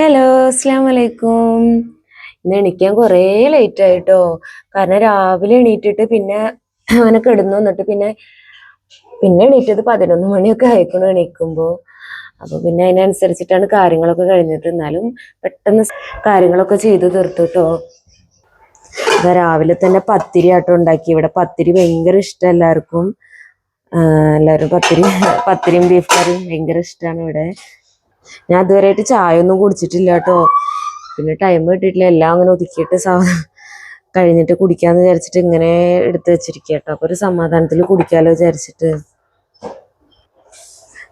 Hello, അസ്സാം വലൈക്കും. ഇന്ന് എണീക്കാൻ കുറേ ലേറ്റ് ആയിട്ടോ. കാരണം രാവിലെ എണീറ്റിട്ട് പിന്നെ അങ്ങനെ കിടന്നു എന്നിട്ട് പിന്നെ പിന്നെ എണീറ്റത് 11 മണിയൊക്കെ ആയിക്കണു എണീക്കുമ്പോ. അപ്പൊ പിന്നെ അതിനനുസരിച്ചിട്ടാണ് കാര്യങ്ങളൊക്കെ കഴിഞ്ഞത്. എന്നാലും പെട്ടെന്ന് കാര്യങ്ങളൊക്കെ ചെയ്തു തീർത്തു കേട്ടോ. അപ്പൊ രാവിലെ തന്നെ പത്തിരി ആട്ടോ ഉണ്ടാക്കി. ഇവിടെ പത്തിരി ഭയങ്കര ഇഷ്ടം എല്ലാവർക്കും. എല്ലാവരും പത്തിരിയും ബീഫ് കറിയും ഭയങ്കര ഇഷ്ടമാണ് ഇവിടെ. ഞാൻ ഇതുവരെയായിട്ട് ചായ ഒന്നും കുടിച്ചിട്ടില്ല കേട്ടോ. പിന്നെ ടൈം കിട്ടിയിട്ടില്ല. എല്ലാം അങ്ങനെ ഒതുക്കിയിട്ട് കഴിഞ്ഞിട്ട് കുടിക്കാന്ന് വിചാരിച്ചിട്ട് ഇങ്ങനെ എടുത്ത് വെച്ചിരിക്കുക കേട്ടോ. അപ്പൊ ഒരു സമാധാനത്തിൽ കുടിക്കാലോ വിചാരിച്ചിട്ട്.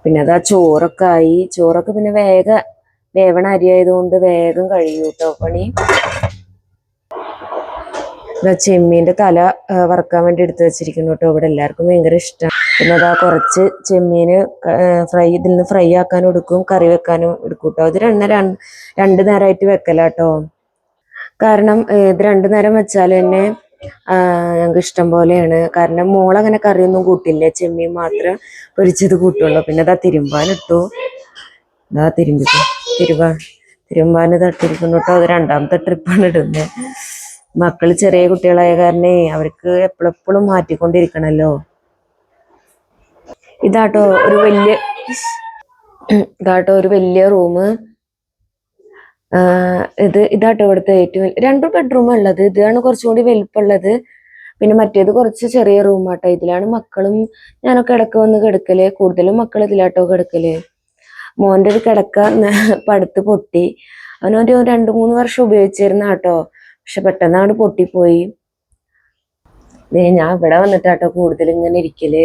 പിന്നെ അതാ ചോറൊക്കെ ആയി. ചോറൊക്കെ പിന്നെ വേവണ അരി ആയതുകൊണ്ട് വേഗം കഴിയും കേട്ടോ പണി. ചെമ്മീന്റെ തല വറക്കാൻ വേണ്ടി എടുത്ത് വെച്ചിരിക്കുന്നു കേട്ടോ. ഇവിടെ എല്ലാവർക്കും ഭയങ്കര ഇഷ്ടമാണ്. പിന്നെ അതാ കുറച്ച് ചെമ്മീന് ഇതിൽ നിന്ന് ഫ്രൈ ആക്കാനും എടുക്കും, കറി വെക്കാനും എടുക്കും കേട്ടോ. ഇത് രണ്ട് നേരമായിട്ട് വെക്കലാട്ടോ. കാരണം ഇത് 2 നേരം വെച്ചാൽ തന്നെ ഞങ്ങൾക്ക് ഇഷ്ടം പോലെയാണ്. കാരണം മോളങ്ങനെ കറിയൊന്നും കൂട്ടില്ല, ചെമ്മീൻ മാത്രം പൊരിച്ചത് കൂട്ടുള്ളൂ. പിന്നെ അതാ തിരുമ്പാനിട്ടു. ഇതാ തിരുമ്പാന് തട്ടിരിക്കുന്നു കേട്ടോ. അത് 2ാമത്തെ ട്രിപ്പാണ് ഇടുന്നത്. മക്കള് ചെറിയ കുട്ടികളായ കാരണേ അവർക്ക് എപ്പോഴെപ്പോഴും മാറ്റിക്കൊണ്ടിരിക്കണല്ലോ. ഇതാട്ടോ ഒരു വലിയ റൂം. ഇതാട്ടോ ഇവിടുത്തെ ഏറ്റവും 2 ബെഡ്റൂം ഉള്ളത്. ഇതാണ് കുറച്ചും കൂടി വലിപ്പമുള്ളത്. പിന്നെ മറ്റേത് കുറച്ച് ചെറിയ റൂമാട്ടോ. ഇതിലാണ് മക്കളും ഞാനൊക്കെ ഇടയ്ക്ക് വന്ന് കിടക്കല്. കൂടുതലും മക്കൾ ഇതിലാട്ടോ കിടക്കല്. മോൻ്റെ ഒരു കിടക്ക പടുത്ത് പൊട്ടി. അവനൊരു 2-3 വർഷം ഉപയോഗിച്ചിരുന്ന കേട്ടോ. പക്ഷെ പെട്ടെന്നാണ് പൊട്ടിപ്പോയി. ഞാൻ ഇവിടെ വന്നിട്ടാട്ടോ കൂടുതൽ ഇങ്ങനെ ഇരിക്കല്.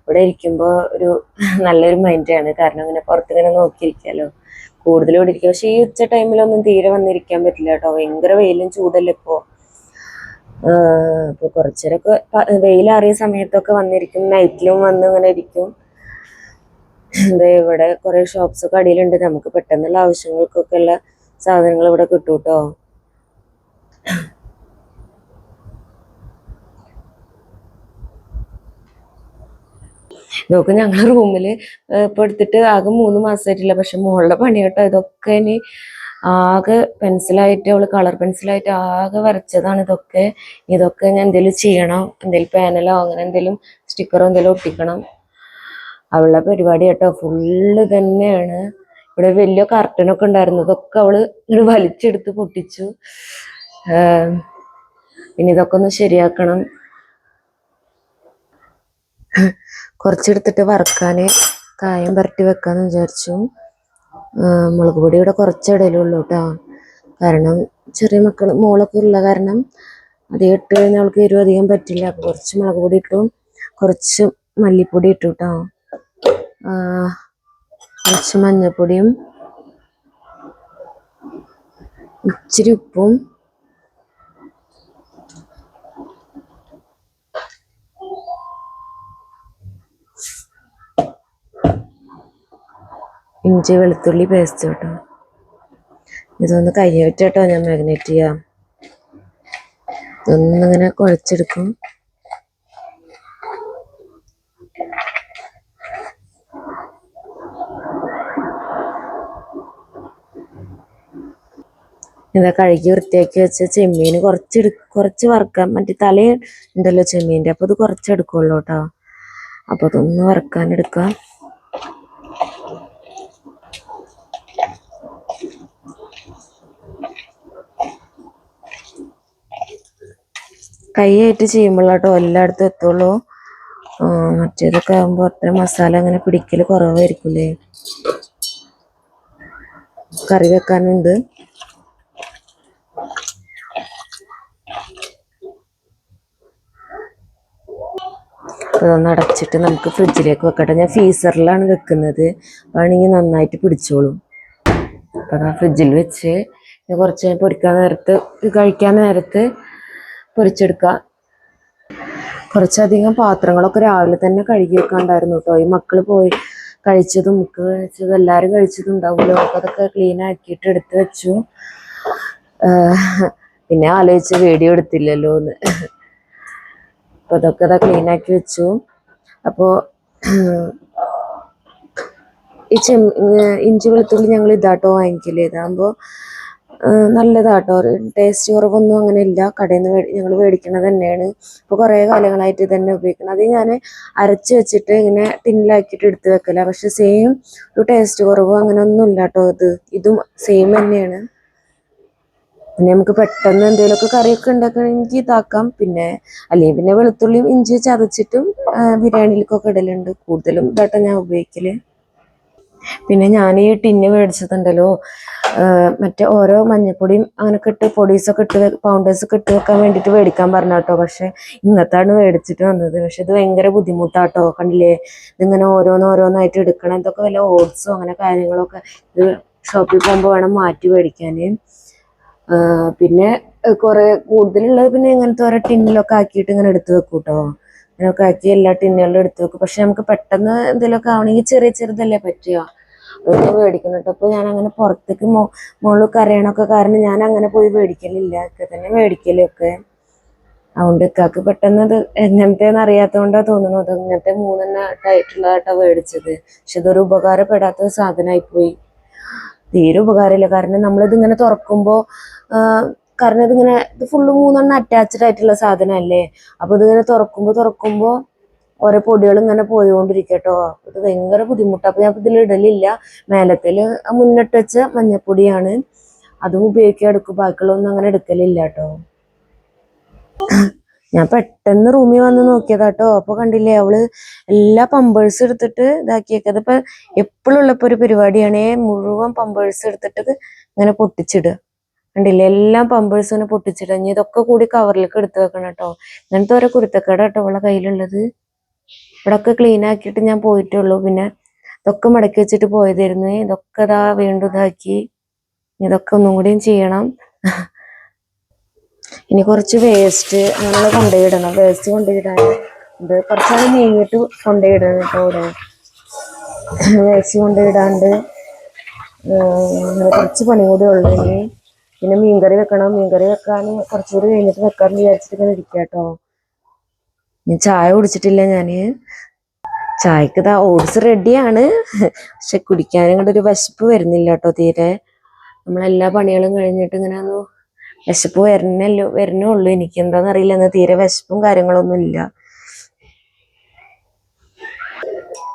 ഇവിടെ ഇരിക്കുമ്പോൾ ഒരു നല്ലൊരു മൈൻഡാണ്. കാരണം ഇങ്ങനെ പുറത്തിങ്ങനെ നോക്കിയിരിക്കാലോ. കൂടുതലും ഇവിടെ ഇരിക്കുക. പക്ഷെ ഈ ഉച്ച ടൈമിലൊന്നും തീരെ വന്നിരിക്കാൻ പറ്റില്ല കേട്ടോ. ഭയങ്കര വെയിലും ചൂടല്ലേ ഇപ്പോൾ. ഇപ്പോൾ കുറച്ചേരൊക്കെ വെയിലാറിയ സമയത്തൊക്കെ വന്നിരിക്കും. നൈറ്റിലും വന്ന് ഇങ്ങനെ ഇരിക്കും. ഇവിടെ കുറെ ഷോപ്സൊക്കെ അടിയിലുണ്ട്. നമുക്ക് പെട്ടെന്നുള്ള ആവശ്യങ്ങൾക്കൊക്കെ ഉള്ള സാധനങ്ങൾ ഇവിടെ കിട്ടും കേട്ടോ. ഇതൊക്കെ ഞങ്ങളുടെ റൂമില് ഇപ്പൊ എടുത്തിട്ട് ആകെ 3 മാസമായിട്ടില്ല. പക്ഷെ മോളുടെ പണി കേട്ടോ. ഇതൊക്കെ ഇനി ആകെ പെൻസിലായിട്ട് അവള് കളർ പെൻസിലായിട്ട് ആകെ വരച്ചതാണ് ഇതൊക്കെ. ഞാൻ എന്തെങ്കിലും ചെയ്യണം. എന്തെങ്കിലും പാനലോ അങ്ങനെ എന്തെങ്കിലും സ്റ്റിക്കറോ എന്തെങ്കിലും ഒട്ടിക്കണം. അവളുടെ പരിപാടി കേട്ടോ ഫുള്ള് തന്നെയാണ്. ഇവിടെ വലിയ കർട്ടനൊക്കെ ഉണ്ടായിരുന്നു. ഇതൊക്കെ അവള് ഇങ്ങനെ വലിച്ചെടുത്ത് പൊട്ടിച്ചു. പിന്നെ ഇതൊക്കെ ഒന്ന് ശരിയാക്കണം. കുറച്ചെടുത്തിട്ട് വറക്കാൻ കായം പുരട്ടി വെക്കാന്ന് വിചാരിച്ചു. മുളക് പൊടി ഇവിടെ കുറച്ചിടലുള്ളൂ കേട്ടോ. കാരണം ചെറിയ മോളൊക്കെ ഉള്ള കാരണം അധികം ഇട്ട് കഴിഞ്ഞാൽ അവൾക്ക് എരിവ് അധികം പറ്റില്ല. കുറച്ച് മുളക് പൊടി ഇട്ടു, കുറച്ച് മല്ലിപ്പൊടി ഇട്ടു കേട്ടോ. കുറച്ച് മഞ്ഞൾപ്പൊടിയും ഇച്ചിരി ഉപ്പും ഇഞ്ചി വെളുത്തുള്ളി പേസ്റ്റ് കേട്ടോ. ഇതൊന്ന് കൈയ്യിട്ടോ ഞാൻ മാഗ്നേറ്റ് ചെയ്യാം. ഇതൊന്നിങ്ങനെ കുഴച്ചെടുക്കും. ഇതാ കഴുകി വൃത്തിയാക്കി വെച്ച ചെമ്മീൻ കുറച്ച് വറുക്കാൻ. മറ്റേ തല ഉണ്ടല്ലോ ചെമ്മീൻ്റെ, അപ്പോൾ ഇത് കുറച്ചെടുക്കുള്ളൂ കേട്ടോ. അപ്പോൾ അതൊന്ന് വറുക്കാനെടുക്കാം. കൈയായിട്ട് ചെയ്യുമ്പോഴാട്ടോ എല്ലായിടത്തും എത്തുള്ളൂ. മറ്റേതൊക്കെ ആകുമ്പോൾ അത്ര മസാല അങ്ങനെ പിടിക്കൽ കുറവായിരിക്കില്ലേ. കറി വെക്കാനുണ്ട്. അതൊന്ന് അടച്ചിട്ട് നമുക്ക് ഫ്രിഡ്ജിലേക്ക് വെക്കട്ടെ. ഞാൻ ഫ്രീസറിലാണ് വെക്കുന്നത്. അതാണെങ്കിൽ നന്നായിട്ട് പിടിച്ചോളും. അപ്പം ആ ഫ്രിഡ്ജിൽ വെച്ച് കുറച്ച് കഴിക്കാൻ നേരത്ത് പൊരിച്ചെടുക്കുക. കുറച്ചധികം പാത്രങ്ങളൊക്കെ രാവിലെ തന്നെ കഴുകി വെക്കാണ്ടായിരുന്നു കേട്ടോ. ഈ മക്കൾ പോയി കഴിച്ചതും എല്ലാവരും കഴിച്ചതും ഉണ്ടാവുമല്ലോ. അപ്പോൾ അതൊക്കെ ക്ലീൻ ആക്കിയിട്ട് എടുത്ത് വെച്ചു. പിന്നെ ആലോചിച്ച് വീഡിയോ എടുത്തില്ലല്ലോ എന്ന്. അപ്പോൾ അതൊക്കെ ക്ലീൻ ആക്കി വെച്ചു. അപ്പോൾ ഈ ഇഞ്ചി വെളുത്തുള്ളി ഞങ്ങൾ ഇതാട്ടോ വാങ്ങിക്കല്. ഇതാകുമ്പോൾ നല്ലതാട്ടോ, ടേസ്റ്റ് കുറവൊന്നും അങ്ങനെ ഇല്ല. കടയിൽ നിന്ന് ഞങ്ങൾ മേടിക്കണത് തന്നെയാണ്. ഇപ്പോൾ കുറേ കാലങ്ങളായിട്ട് ഇത് തന്നെ ഉപയോഗിക്കണം. അത് ഞാൻ അരച്ച് വെച്ചിട്ട് ഇങ്ങനെ ടിന്നിലാക്കിയിട്ട് എടുത്ത് വെക്കല. പക്ഷെ സെയിം ഒരു ടേസ്റ്റ് കുറവോ അങ്ങനെ ഒന്നും ഇല്ല കേട്ടോ. ഇതും സെയിം തന്നെയാണ്. പിന്നെ നമുക്ക് പെട്ടെന്ന് എന്തെങ്കിലുമൊക്കെ കറിയൊക്കെ ഉണ്ടാക്കണമെങ്കിൽ ഇതാക്കാം. പിന്നെ അല്ലെങ്കിൽ പിന്നെ വെളുത്തുള്ളിയും ഇഞ്ചി ചതച്ചിട്ടും ബിരിയാണിയിലേക്കൊക്കെ ഇടലുണ്ട്. കൂടുതലും ഇതാട്ടോ ഞാൻ ഉപയോഗിക്കല്. പിന്നെ ഞാൻ ഈ ടിന്ന് മേടിച്ചതുണ്ടല്ലോ, മറ്റേ ഓരോ മഞ്ഞപ്പൊടിയും അങ്ങനെയൊക്കെ ഇട്ട് പൊടീസൊക്കെ ഇട്ട് പൗഡേഴ്സൊക്കെ ഇട്ട് വെക്കാൻ വേണ്ടിയിട്ട് മേടിക്കാൻ പറഞ്ഞ കേട്ടോ. പക്ഷെ ഇന്നത്താണ് മേടിച്ചിട്ട് വന്നത്. പക്ഷെ ഇത് ഭയങ്കര ബുദ്ധിമുട്ടാട്ടോ. കണ്ടില്ലേ, ഇതിങ്ങനെ ഓരോന്നോരോന്നായിട്ട് എടുക്കണം. എന്തൊക്കെ വല്ല ഓട്സോ അങ്ങനെ കാര്യങ്ങളൊക്കെ ഇത് ഷോപ്പിൽ പോകുമ്പോൾ വേണം മാറ്റി മേടിക്കാൻ. പിന്നെ കുറെ കൂടുതലുള്ളത് പിന്നെ ഇങ്ങനത്തെ ഓരോ ടിന്നിലൊക്കെ ആക്കിയിട്ട് ഇങ്ങനെ എടുത്ത് വെക്കും കേട്ടോ. അങ്ങനെയൊക്കെ ആക്കി എല്ലാ ടിന്നുകളിലും എടുത്ത് വെക്കും. പക്ഷെ നമുക്ക് പെട്ടെന്ന് എന്തെങ്കിലുമൊക്കെ ആവണമെങ്കിൽ ചെറിയ ചെറുതല്ലേ പറ്റുക, അതൊക്കെ മേടിക്കണം കേട്ടോ. അപ്പോൾ ഞാൻ അങ്ങനെ പുറത്തേക്ക് മോള് കരയണൊക്കെ കാരണം ഞാൻ അങ്ങനെ പോയി മേടിക്കലില്ല, ഒക്കെ തന്നെ മേടിക്കലൊക്കെ. അതുകൊണ്ട് ഇക്കാക്ക് പെട്ടെന്ന് അത് എങ്ങനത്തേന്ന് അറിയാത്തതുകൊണ്ടാ തോന്നുന്നു അത് ഇങ്ങനത്തെ 3 മേടിച്ചത്. പക്ഷെ ഇതൊരു ഉപകാരപ്പെടാത്ത സാധനമായിപ്പോയി. തീരെ ഉപകാരമില്ല. കാരണം നമ്മളിത് ഇങ്ങനെ തുറക്കുമ്പോൾ കാരണം ഇത് ഫുള്ള് 3 അറ്റാച്ച്ഡ് ആയിട്ടുള്ള സാധനമല്ലേ. അപ്പൊ ഇതിങ്ങനെ തുറക്കുമ്പോൾ ഓരോ പൊടികൾ ഇങ്ങനെ പോയോണ്ടിരിക്കട്ടോ. ഇത് ഭയങ്കര ബുദ്ധിമുട്ടാണ്. അപ്പൊ ഞാൻ ഇതിൽ ഇടലില്ല. മേലത്തേല് മുന്നിട്ട് വെച്ച മഞ്ഞപ്പൊടിയാണ്, അതും ഉപയോഗിക്കാൻ എടുക്കും. ബാക്കിയുള്ളതൊന്നും അങ്ങനെ എടുക്കലില്ല കേട്ടോ. ഞാൻ പെട്ടെന്ന് റൂമിൽ വന്ന് നോക്കിയതാട്ടോ. അപ്പൊ കണ്ടില്ലേ, അവള് എല്ലാ പമ്പേഴ്സ് എടുത്തിട്ട് ഇതാക്കിയൊക്കെ. അതിപ്പോ എപ്പോഴും ഉള്ളപ്പോ ഒരു പരിപാടിയാണേ, മുഴുവൻ പമ്പേഴ്സ് എടുത്തിട്ട് ഇങ്ങനെ പൊട്ടിച്ചിടുക. കണ്ടില്ലേ, എല്ലാം പമ്പേഴ്സ് ഇങ്ങനെ പൊട്ടിച്ചിടുക. ഇനി ഇതൊക്കെ കൂടി കവറിലേക്ക് എടുത്ത് വെക്കണം കേട്ടോ. ഇങ്ങനത്തെ ഓരോ കുരുത്തക്കേട കേട്ടോ അവളെ കയ്യിലുള്ളത്. ഇവിടൊക്കെ ക്ലീൻ ആക്കിയിട്ട് ഞാൻ പോയിട്ടുള്ളൂ. പിന്നെ ഇതൊക്കെ മടക്കി വെച്ചിട്ട് പോയതായിരുന്നു. ഇതൊക്കെ ഇതാ വീണ്ടും ഇതാക്കി. ഇതൊക്കെ ഒന്നും കൂടിയും ചെയ്യണം. ഇനി കുറച്ച് വേസ്റ്റ് നമ്മൾ കൊണ്ടുപോയിടണം. വേസ്റ്റ് കൊണ്ടുപോയിടാൻ ഇത് കുറച്ചാണ് നീങ്ങിയിട്ട് കൊണ്ടുപോയിടണം കേട്ടോ. ഇവിടെ വേസ്റ്റ് കൊണ്ടുപോയിടാണ്ട് കുറച്ച് പണി കൂടി ഉള്ളു ഇനി. പിന്നെ മീൻകറി വെക്കണം. മീൻകറി വെക്കാൻ കുറച്ചുകൂടി കഴിഞ്ഞിട്ട് വെക്കാമെന്ന് വിചാരിച്ചിട്ട് ഇങ്ങനെ ഇരിക്കുക കേട്ടോ. ഞാൻ ചായ കുടിച്ചിട്ടില്ല. ചായക്ക് ഇതാ ഓട്സ് റെഡിയാണ്. പക്ഷെ കുടിക്കാനും കൂടെ ഒരു വിശപ്പ് വരുന്നില്ല കേട്ടോ തീരെ. നമ്മളെല്ലാ പണികളും കഴിഞ്ഞിട്ട് ഇങ്ങനെ ഒന്ന് വിശപ്പ് വരുന്നുള്ളൂ. എനിക്ക് എന്താണെന്നറിയില്ല, എന്ന് തീരെ വിശപ്പും കാര്യങ്ങളൊന്നും ഇല്ല.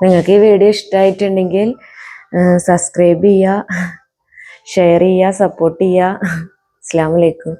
നിങ്ങൾക്ക് ഈ വീഡിയോ ഇഷ്ടമായിട്ടുണ്ടെങ്കിൽ സബ്സ്ക്രൈബ് ചെയ്യുക, ഷെയർ ചെയ്യുക, സപ്പോർട്ട് ചെയ്യുക. അസ്സലാമു അലൈക്കും.